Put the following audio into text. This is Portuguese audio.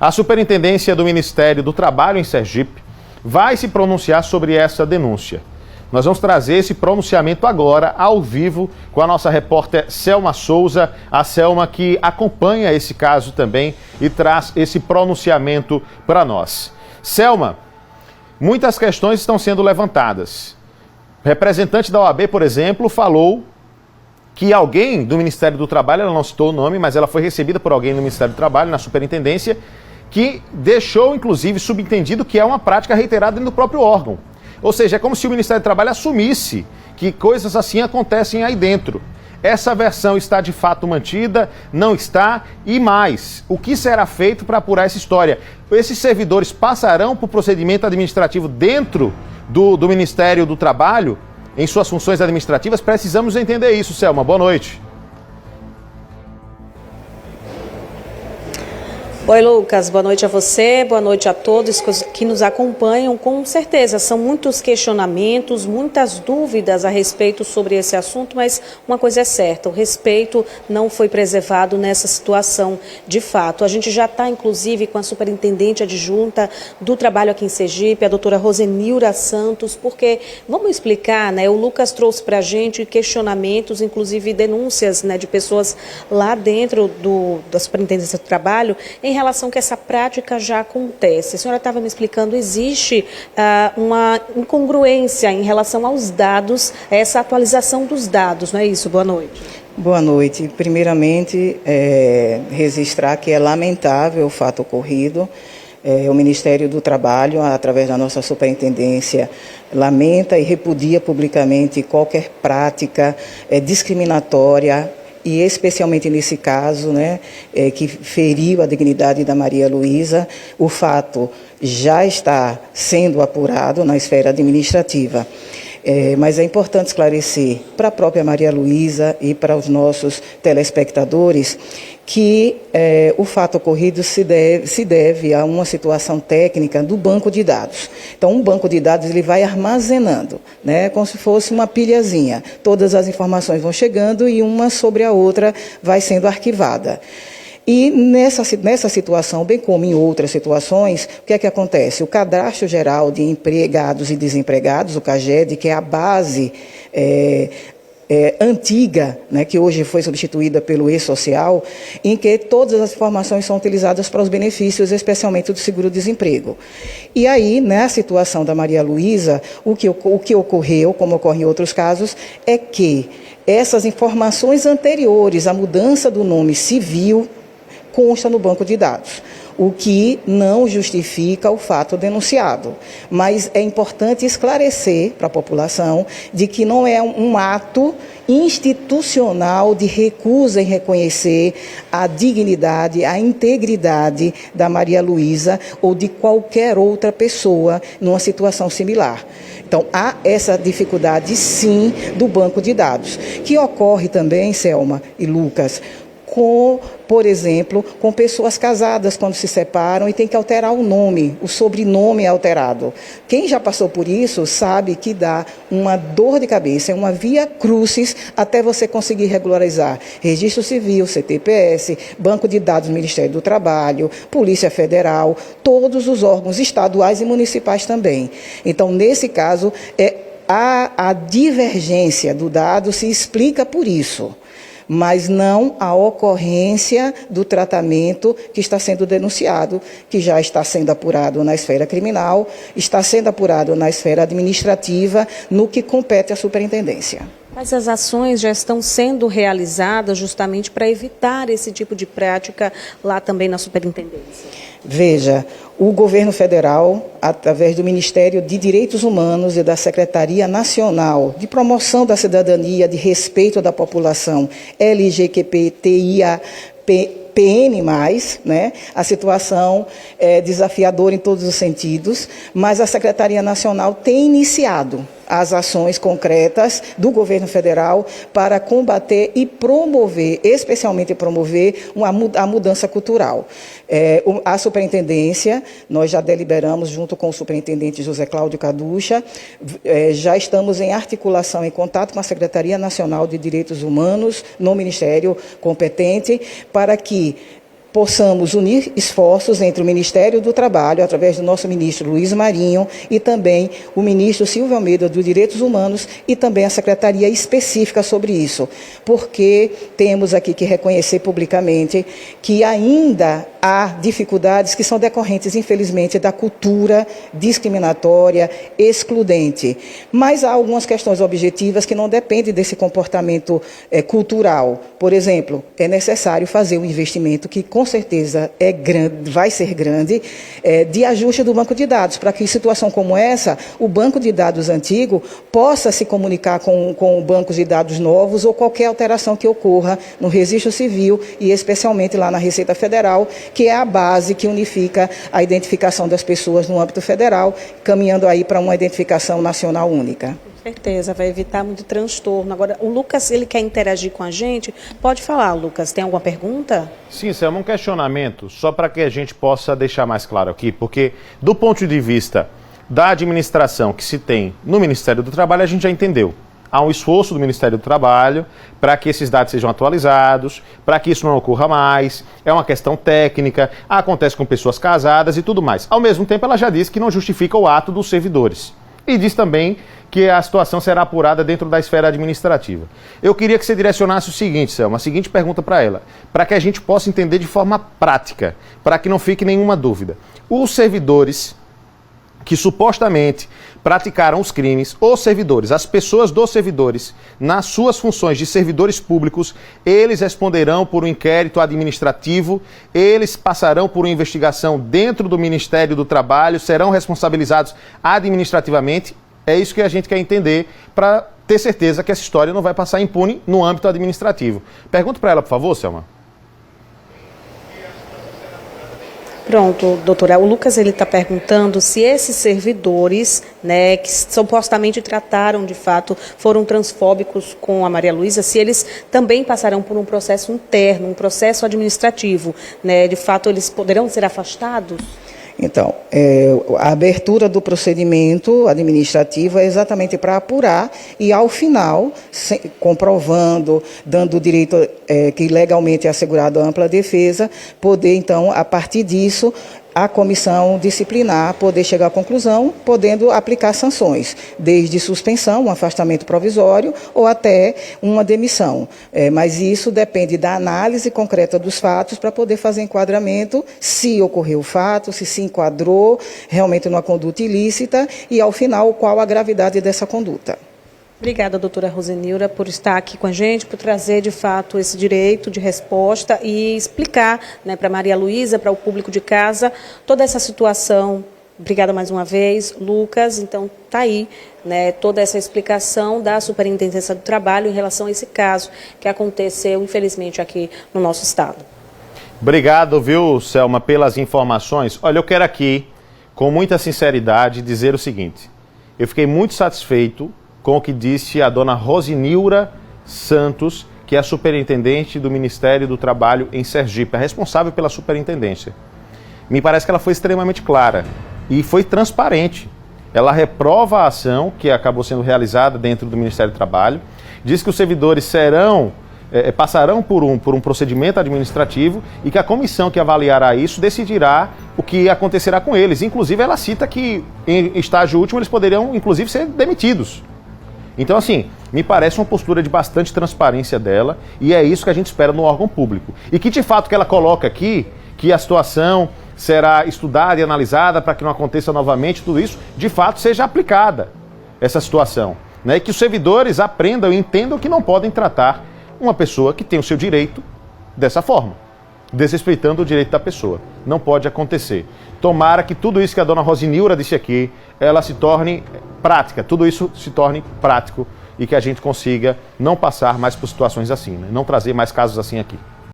A Superintendência do Ministério do Trabalho em Sergipe vai se pronunciar sobre essa denúncia. Nós vamos trazer esse pronunciamento agora, ao vivo, com a nossa repórter Selma Souza, a Selma que acompanha esse caso também e traz esse pronunciamento para nós. Selma, muitas questões estão sendo levantadas. O representante da OAB, por exemplo, falou que alguém do Ministério do Trabalho, ela não citou o nome, mas ela foi recebida por alguém do Ministério do Trabalho, na superintendência, que deixou, inclusive, subentendido que é uma prática reiterada dentro do próprio órgão. Ou seja, é como se o Ministério do Trabalho assumisse que coisas assim acontecem aí dentro. Essa versão está de fato mantida? Não está? E mais, o que será feito para apurar essa história? Esses servidores passarão por procedimento administrativo dentro do Ministério do Trabalho, em suas funções administrativas? Precisamos entender isso, Selma. Boa noite. Oi, Lucas, boa noite a você, boa noite a todos que nos acompanham. Com certeza, são muitos questionamentos, muitas dúvidas a respeito sobre esse assunto, mas uma coisa é certa, o respeito não foi preservado nessa situação de fato. A gente já está, inclusive, com a superintendente adjunta do trabalho aqui em Sergipe, a doutora Rosenilra Santos, porque, vamos explicar, né, o Lucas trouxe para a gente questionamentos, inclusive denúncias, né, de pessoas lá dentro da superintendência do trabalho, em relação que essa prática já acontece. A senhora estava me explicando, existe uma incongruência em relação aos dados, essa atualização dos dados, não é isso? Boa noite. Boa noite. Primeiramente, registrar que é lamentável o fato ocorrido. O Ministério do Trabalho, através da nossa superintendência, lamenta e repudia publicamente qualquer prática discriminatória, e especialmente nesse caso, né, que feriu a dignidade da Maria Luísa. O fato já está sendo apurado na esfera administrativa. Mas é importante esclarecer para a própria Maria Luísa e para os nossos telespectadores que o fato ocorrido se deve a uma situação técnica do banco de dados. Então, um banco de dados ele vai armazenando, né, como se fosse uma pilhazinha. Todas as informações vão chegando e uma sobre a outra vai sendo arquivada. E nessa situação, bem como em outras situações, o que é que acontece? O Cadastro Geral de Empregados e Desempregados, o CAGED, que é a base antiga, né, que hoje foi substituída pelo e-social, em que todas as informações são utilizadas para os benefícios, especialmente do seguro-desemprego. E aí, na situação da Maria Luísa, o que ocorreu, como ocorre em outros casos, é que essas informações anteriores à mudança do nome civil consta no banco de dados, o que não justifica o fato denunciado. Mas é importante esclarecer para a população de que não é um ato institucional de recusa em reconhecer a dignidade, a integridade da Maria Luísa ou de qualquer outra pessoa numa situação similar. Então, há essa dificuldade, sim, do banco de dados, que ocorre também, Selma e Lucas, por exemplo, com pessoas casadas quando se separam e tem que alterar o nome, o sobrenome é alterado. Quem já passou por isso sabe que dá uma dor de cabeça, é uma via crucis até você conseguir regularizar Registro Civil, CTPS, Banco de Dados do Ministério do Trabalho, Polícia Federal, todos os órgãos estaduais e municipais também. Então, nesse caso, a divergência do dado se explica por isso, mas não a ocorrência do tratamento que está sendo denunciado, que já está sendo apurado na esfera criminal, está sendo apurado na esfera administrativa, no que compete à superintendência. Mas as ações já estão sendo realizadas justamente para evitar esse tipo de prática lá também na superintendência? Veja, o governo federal, através do Ministério de Direitos Humanos e da Secretaria Nacional de Promoção da Cidadania, de Respeito da População LGBTIA+, né? A situação é desafiadora em todos os sentidos, mas a Secretaria Nacional tem iniciado as ações concretas do governo federal para combater e promover, especialmente promover a mudança cultural. A superintendência, nós já deliberamos junto com o superintendente José Cláudio Caducha, já estamos em articulação, em contato com a Secretaria Nacional de Direitos Humanos no Ministério competente, para que possamos unir esforços entre o Ministério do Trabalho, através do nosso ministro Luiz Marinho, e também o ministro Silvio Almeida dos Direitos Humanos, e também a secretaria específica sobre isso, porque temos aqui que reconhecer publicamente que ainda há dificuldades que são decorrentes, infelizmente, da cultura discriminatória, excludente. Mas há algumas questões objetivas que não dependem desse comportamento cultural. Por exemplo, é necessário fazer um investimento que, com certeza, é grande, vai ser grande, de ajuste do banco de dados, para que, em situação como essa, o banco de dados antigo possa se comunicar com bancos de dados novos ou qualquer alteração que ocorra no registro civil e, especialmente, lá na Receita Federal, que é a base que unifica a identificação das pessoas no âmbito federal, caminhando aí para uma identificação nacional única. Com certeza, vai evitar muito transtorno. Agora, o Lucas, ele quer interagir com a gente. Pode falar, Lucas, tem alguma pergunta? Sim, Selma, um questionamento, só para que a gente possa deixar mais claro aqui, porque do ponto de vista da administração que se tem no Ministério do Trabalho, a gente já entendeu. Há um esforço do Ministério do Trabalho para que esses dados sejam atualizados, para que isso não ocorra mais, é uma questão técnica, acontece com pessoas casadas e tudo mais. Ao mesmo tempo, ela já disse que não justifica o ato dos servidores. E diz também que a situação será apurada dentro da esfera administrativa. Eu queria que você direcionasse o seguinte, Selma, a seguinte pergunta para ela, para que a gente possa entender de forma prática, para que não fique nenhuma dúvida. Os servidores que supostamente praticaram os crimes, os servidores, as pessoas dos servidores, nas suas funções de servidores públicos, eles responderão por um inquérito administrativo, eles passarão por uma investigação dentro do Ministério do Trabalho, serão responsabilizados administrativamente. É isso que a gente quer entender para ter certeza que essa história não vai passar impune no âmbito administrativo. Pergunta para ela, por favor, Selma. Pronto, doutora. O Lucas está perguntando se esses servidores, né, que supostamente trataram de fato, foram transfóbicos com a Maria Luísa, se eles também passarão por um processo interno, um processo administrativo, né? De fato, eles poderão ser afastados? Então, a abertura do procedimento administrativo é exatamente para apurar e, ao final, comprovando, dando o direito que legalmente é assegurado a ampla defesa, poder, então, a partir disso, a comissão disciplinar poder chegar à conclusão, podendo aplicar sanções, desde suspensão, um afastamento provisório, ou até uma demissão. Mas isso depende da análise concreta dos fatos para poder fazer enquadramento, se ocorreu o fato, se enquadrou realmente numa conduta ilícita e, ao final, qual a gravidade dessa conduta. Obrigada, doutora Rosenilra, por estar aqui com a gente, por trazer, de fato, esse direito de resposta e explicar, né, para Maria Luísa, para o público de casa, toda essa situação. Obrigada mais uma vez, Lucas. Então, está aí, né, toda essa explicação da Superintendência do Trabalho em relação a esse caso que aconteceu, infelizmente, aqui no nosso estado. Obrigado, viu, Selma, pelas informações. Olha, eu quero aqui, com muita sinceridade, dizer o seguinte. Eu fiquei muito satisfeito com o que disse a dona Rosenilra Santos, que é a superintendente do Ministério do Trabalho em Sergipe, a responsável pela superintendência. Me parece que ela foi extremamente clara e foi transparente. Ela reprova a ação que acabou sendo realizada dentro do Ministério do Trabalho, diz que os servidores passarão por um procedimento administrativo e que a comissão que avaliará isso decidirá o que acontecerá com eles. Inclusive, ela cita que em estágio último eles poderiam, inclusive, ser demitidos. Então, assim, me parece uma postura de bastante transparência dela e é isso que a gente espera no órgão público. E que, de fato, que ela coloca aqui, que a situação será estudada e analisada para que não aconteça novamente tudo isso, de fato, seja aplicada essa situação. Né? E que os servidores aprendam e entendam que não podem tratar uma pessoa que tem o seu direito dessa forma, desrespeitando o direito da pessoa. Não pode acontecer. Tomara que tudo isso que a dona Rosenilra disse aqui, ela se torne prática, tudo isso se torne prático e que a gente consiga não passar mais por situações assim, né? Não trazer mais casos assim aqui.